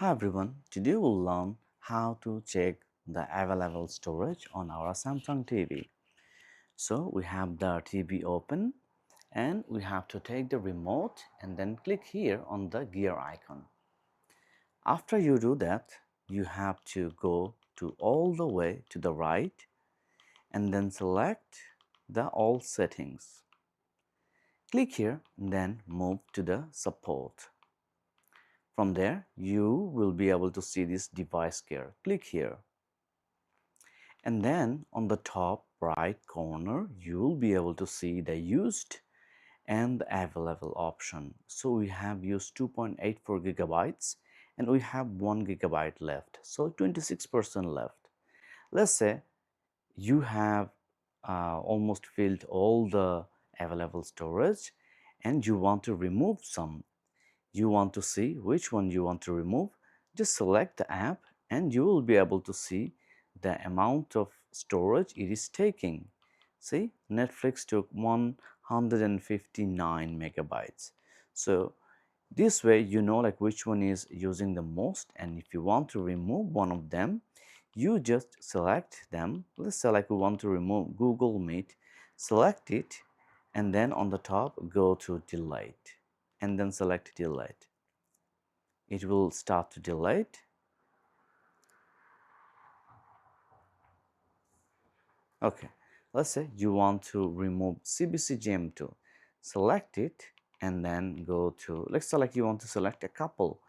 Hi everyone, today we'll learn how to check the available storage on our Samsung TV. So we have the TV open and we have to take the remote and then click here on the gear icon. After you do that, you have to go to all the way to the right and then select the all settings. Click here and then move to the support. From there, you will be able to see this device care. Click here. And then on the top right corner, you will be able to see the used and the available option. So we have used 2.84 gigabytes and we have 1 gigabyte left. So 26% left. Let's say you have almost filled all the available storage and you want to remove some. You want to see which one you want to remove. Just select the app and you will be able to see the amount of storage it is taking. See, Netflix took 159 megabytes. So this way you know like which one is using the most, and if you want to remove one of them, you just select them. Let's say like we want to remove Google Meet, select it and then on the top go to delete and then select delete. It will start to delete. Okay, let's say you want to remove CBC Gem2. Select it and then go to, let's say like you want to select a couple.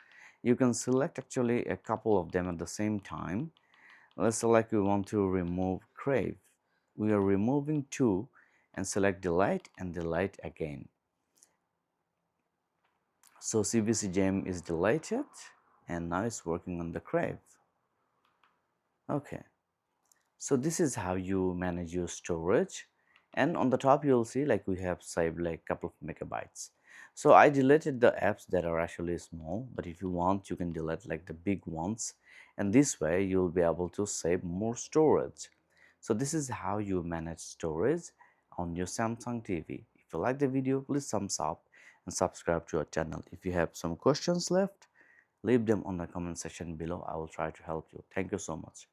You can select actually a couple of them at the same time. Let's say like we want to remove Crave. We are removing two and select delete and delete again. So CBC Gem is deleted and now it's working on the Crave. Okay. So this is how you manage your storage, and on the top you'll see like we have saved like couple of megabytes. So I deleted the apps that are actually small, but if you want you can delete like the big ones, and this way you'll be able to save more storage. So this is how you manage storage on your Samsung TV. If you like the video, please thumbs up and subscribe to our channel. If you have some questions left, leave them on the comment section below. I will try to help you. Thank you so much.